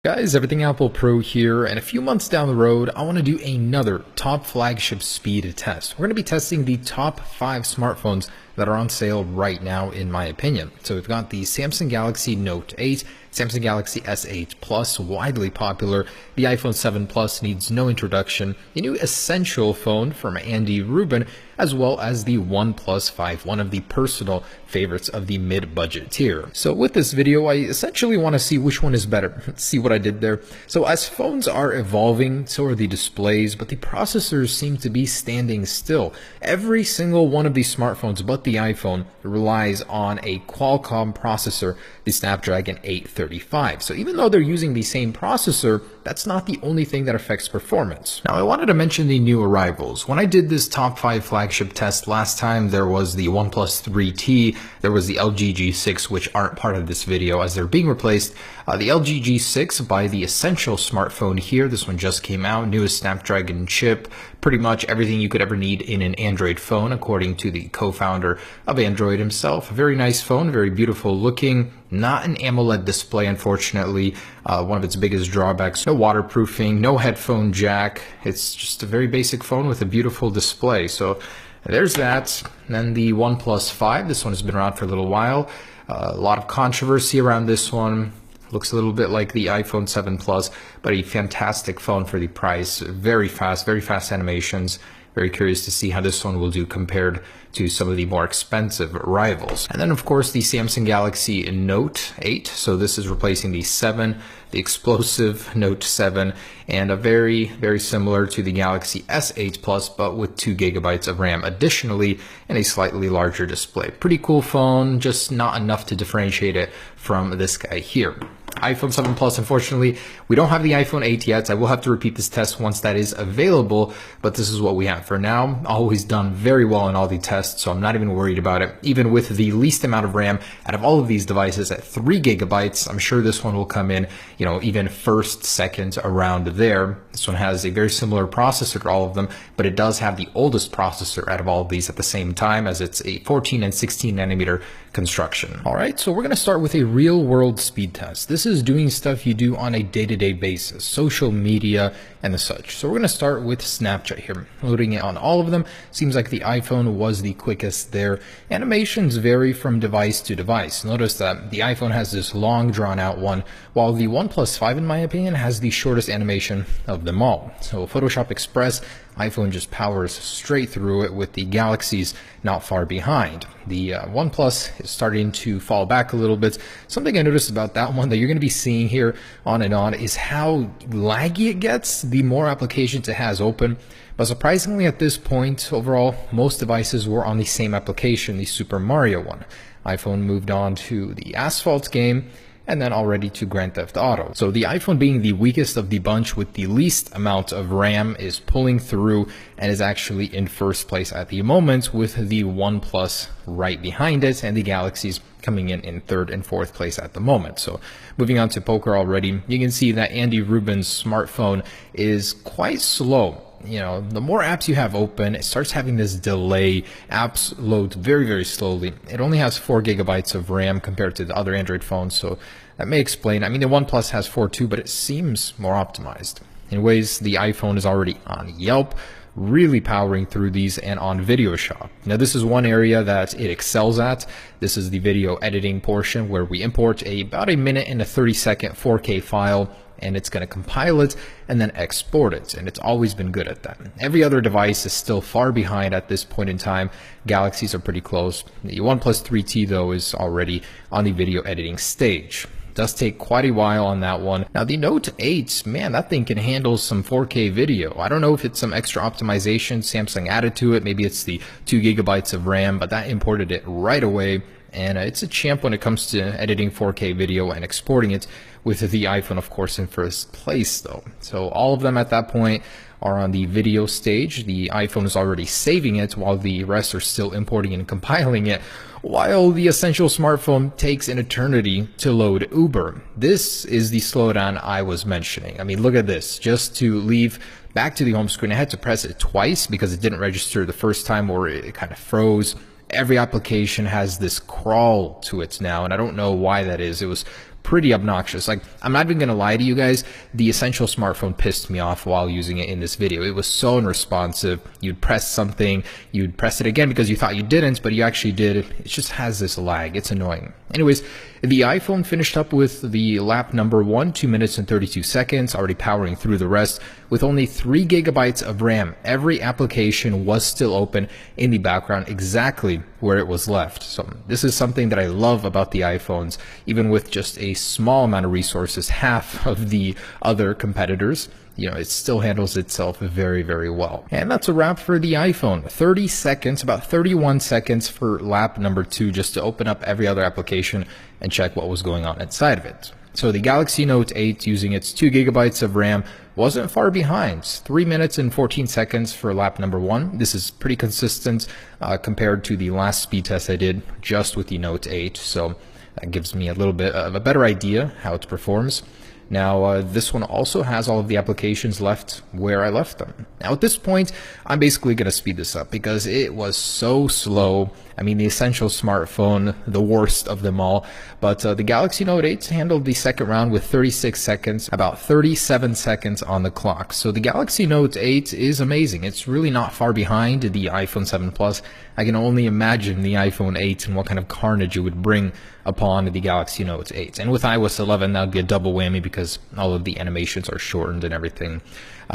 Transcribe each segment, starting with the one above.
Guys, everything Apple Pro here, and a few months down the road, I want to do another top flagship speed test. We're going to be testing the top 5 smartphones that are on sale right now, in my opinion. So we've got the Samsung Galaxy Note 8, Samsung Galaxy S8 Plus, widely popular. The iPhone 7 Plus needs no introduction. The new Essential phone from Andy Rubin, as well as the OnePlus 5, one of the personal favorites of the mid-budget tier. So with this video, I essentially want to see which one is better. Let's see what I did there. So as phones are evolving, so are the displays, but the processors seem to be standing still. Every single one of these smartphones, but the iPhone, relies on a Qualcomm processor, the Snapdragon 835. So even though they're using the same processor, that's not the only thing that affects performance. Now, I wanted to mention the new arrivals. When I did this top 5 flagship test last time, there was the OnePlus 3T, there was the LG G6, which aren't part of this video as they're being replaced. The LG G6 by the Essential smartphone here. This one just came out, newest Snapdragon chip, pretty much everything you could ever need in an Android phone, according to the co-founder of Android himself. A very nice phone, very beautiful looking. Not an AMOLED display, unfortunately. One of its biggest drawbacks, no waterproofing, no headphone jack. It's just a very basic phone with a beautiful display. So there's that. And then the OnePlus 5. This one has been around for a little while. A lot of controversy around this one. Looks a little bit like the iPhone 7 Plus, but a fantastic phone for the price. Very fast animations. Very curious to see how this one will do compared to some of the more expensive rivals. And then, of course, the Samsung Galaxy Note 8. So this is replacing the 7, the explosive Note 7, and a very similar to the Galaxy S8 Plus, but with 2 gigabytes of RAM additionally, and a slightly larger display. Pretty cool phone, just not enough to differentiate it from this guy here. iPhone 7 Plus, unfortunately, we don't have the iPhone 8 yet. I will have to repeat this test once that is available, but this is what we have for now. Always done very well in all the tests, so I'm not even worried about it. Even with the least amount of RAM out of all of these devices at 3 gigabytes, I'm sure this one will come in, even first, second, around there. This one has a very similar processor to all of them, but it does have the oldest processor out of all of these at the same time, as it's a 14 and 16 nanometer construction. All right, so we're going to start with a real world speed test. This is doing stuff you do on a day-to-day basis, social media and the such. So we're going to start with Snapchat here. Loading it on all of them. Seems like the iPhone was the quickest there. Animations vary from device to device. Notice that the iPhone has this long drawn out one, while the OnePlus 5, in my opinion, has the shortest animation of them all. So Photoshop Express, iPhone just powers straight through it, with the Galaxies not far behind. The OnePlus is starting to fall back a little bit. Something I noticed about that one that you're going to be seeing here on and on is how laggy it gets the more applications it has open. But surprisingly, at this point, overall, most devices were on the same application, the Super Mario one. iPhone moved on to the Asphalt game, and then already to Grand Theft Auto. So the iPhone, being the weakest of the bunch with the least amount of RAM, is pulling through and is actually in first place at the moment, with the OnePlus right behind it and the Galaxies coming in third and fourth place at the moment. So moving on to poker already, you can see that Andy Rubin's smartphone is quite slow. The more apps you have open, it starts having this delay. Apps load very slowly. It only has 4 gigabytes of RAM compared to the other Android phones, so that may explain. I mean, the OnePlus has 4 too, but it seems more optimized. Anyways, the iPhone is already on Yelp, really powering through these, and on Video Shop. Now, this is one area that it excels at. This is the video editing portion, where we import about a minute and a 30-second 4K file, and it's going to compile it and then export it. And it's always been good at that. Every other device is still far behind at this point in time. Galaxies are pretty close. The OnePlus 3T, though, is already on the video editing stage. Does take quite a while on that one. Now, the Note 8, man, that thing can handle some 4K video. I don't know if it's some extra optimization Samsung added to it. Maybe it's the 2 gigabytes of RAM, but that imported it right away. And it's a champ when it comes to editing 4K video and exporting it, with the iPhone, of course, in first place, though. So all of them at that point are on the video stage. The iPhone is already saving it, while the rest are still importing and compiling it, while the Essential smartphone takes an eternity to load Uber. This is the slowdown I was mentioning. I mean, look at this. Just to leave back to the home screen, I had to press it twice because it didn't register the first time, or it kind of froze. Every application has this crawl to it now, and I don't know why that is. It was pretty obnoxious. Like, I'm not even gonna lie to you guys, the Essential smartphone pissed me off while using it in this video. It was so unresponsive. You'd press something, you'd press it again because you thought you didn't, but you actually did. It just has this lag. It's annoying. Anyways, the iPhone finished up with the lap number 1, 2 minutes and 32 seconds, already powering through the rest with only 3 gigabytes of RAM. Every application was still open in the background exactly where it was left. So this is something that I love about the iPhones, even with just a small amount of resources, half of the other competitors. It still handles itself very, very well. And that's a wrap for the iPhone. 30 seconds, about 31 seconds for lap number 2, just to open up every other application and check what was going on inside of it. So the Galaxy Note 8, using its 2 gigabytes of RAM, wasn't far behind. 3 minutes and 14 seconds for lap number 1. This is pretty consistent compared to the last speed test I did just with the Note 8. So that gives me a little bit of a better idea how it performs. Now, this one also has all of the applications left where I left them. Now, at this point, I'm basically going to speed this up because it was so slow. I mean, the Essential smartphone, the worst of them all. But the Galaxy Note 8 handled the second round with 36 seconds, about 37 seconds on the clock. So the Galaxy Note 8 is amazing. It's really not far behind the iPhone 7 Plus. I can only imagine the iPhone 8 and what kind of carnage it would bring upon the Galaxy Note 8. And with iOS 11, that would be a double whammy because all of the animations are shortened and everything.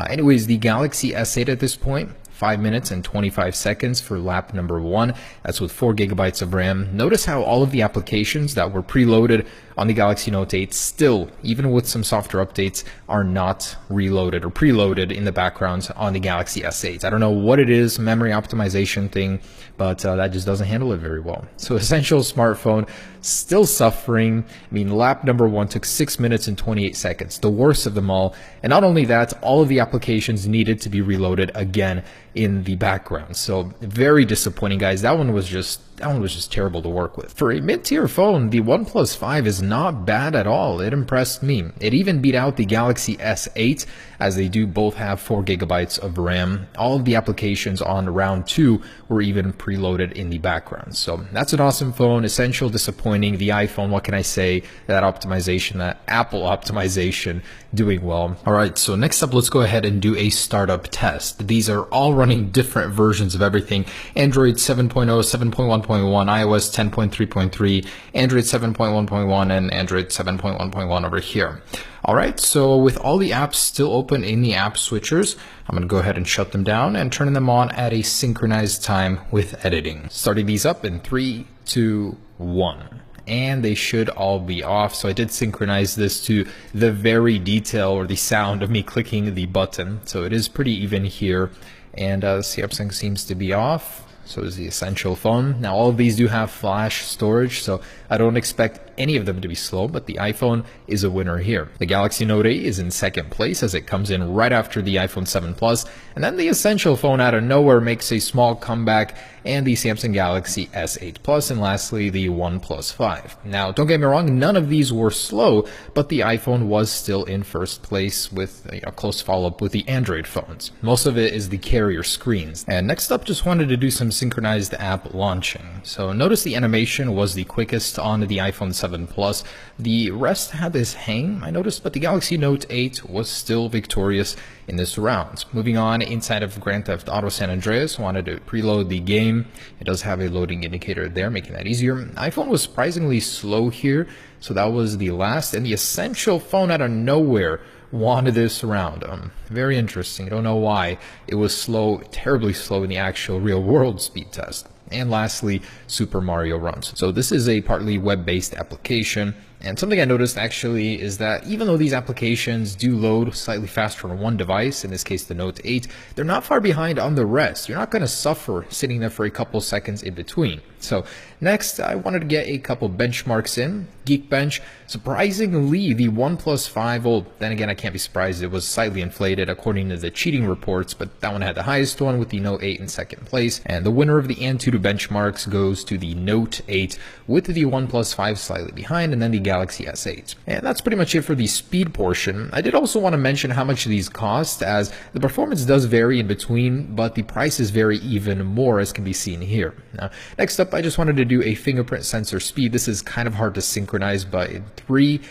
Anyways, the Galaxy S8 at this point, 5 minutes and 25 seconds for lap number 1. That's with 4 gigabytes of RAM. Notice how all of the applications that were preloaded on the Galaxy Note 8 still, even with some software updates, are not reloaded or preloaded in the background on the Galaxy S8. I don't know what it is, memory optimization thing, but that just doesn't handle it very well. So Essential smartphone still suffering. I mean, lap number 1 took 6 minutes and 28 seconds, the worst of them all. And not only that, all of the applications needed to be reloaded again in the background. So very disappointing, guys. That one was just terrible to work with. For a mid-tier phone, the OnePlus 5 is not bad at all. It impressed me. It even beat out the Galaxy S8, as they do both have 4 gigabytes of RAM. All of the applications on round 2 were even preloaded in the background. So that's an awesome phone. Essential disappointing. The iPhone, what can I say? That optimization, that Apple optimization, doing well. All right, so next up, let's go ahead and do a startup test. These are all running different versions of everything. Android 7.0, 7.1.1, iOS 10.3.3, Android 7.1.1, and Android 7.1.1 over here. All right, so with all the apps still open in the app switchers, I'm going to go ahead and shut them down and turn them on at a synchronized time with editing. Starting these up in 3, 2, 1. And they should all be off. So I did synchronize this to the very detail or the sound of me clicking the button. So it is pretty even here. And Samsung seems to be off. So is the Essential phone. Now all of these do have flash storage, so I don't expect any of them to be slow, but the iPhone is a winner here. The Galaxy Note 8 is in second place as it comes in right after the iPhone 7 Plus, and then the Essential phone out of nowhere makes a small comeback, and the Samsung Galaxy S8 Plus, and lastly the OnePlus 5. Now don't get me wrong, none of these were slow, but the iPhone was still in first place with a close follow-up with the Android phones. Most of it is the carrier screens. And next up, just wanted to do some synchronized app launching. So notice the animation was the quickest on the iPhone 7 Plus. The rest had this hang, I noticed, but the Galaxy Note 8 was still victorious in this round. Moving on, inside of Grand Theft Auto San Andreas, wanted to preload the game. It does have a loading indicator there, making that easier. iPhone was surprisingly slow here, so that was the last. And the Essential phone out of nowhere won this round. Very interesting. I don't know why it was slow, terribly slow in the actual real world speed test. And lastly, Super Mario Runs. So this is a partly web-based application, and something I noticed actually is that even though these applications do load slightly faster on one device, in this case the Note 8, they're not far behind on the rest. You're not going to suffer sitting there for a couple seconds in between. So next, I wanted to get a couple benchmarks in. Geekbench, surprisingly, the OnePlus 5, well, then again, I can't be surprised. It was slightly inflated according to the cheating reports, but that one had the highest one with the Note 8 in second place. And the winner of the Antutu benchmarks goes to the Note 8 with the OnePlus 5 slightly behind, and then the Galaxy S8. And that's pretty much it for the speed portion. I did also want to mention how much these cost, as the performance does vary in between, but the prices vary even more, as can be seen here. Now, next up, I just wanted to do a fingerprint sensor speed. This is kind of hard to synchronize, but in 3,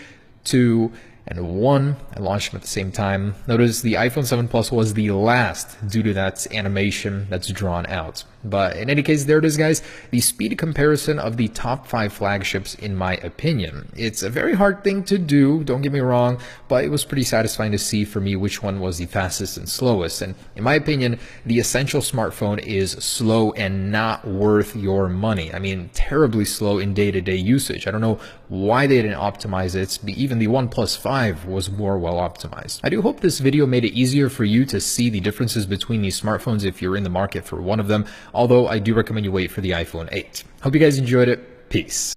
2, and 1. I launched them at the same time. Notice the iPhone 7 Plus was the last due to that animation that's drawn out. But in any case, there it is, guys. The speed comparison of the top 5 flagships, in my opinion. It's a very hard thing to do, don't get me wrong, but it was pretty satisfying to see for me which one was the fastest and slowest. And in my opinion, the Essential smartphone is slow and not worth your money. I mean, terribly slow in day-to-day usage. I don't know why they didn't optimize it. Even the OnePlus 5 was more well optimized. I do hope this video made it easier for you to see the differences between these smartphones if you're in the market for one of them, although I do recommend you wait for the iPhone 8. Hope you guys enjoyed it. Peace.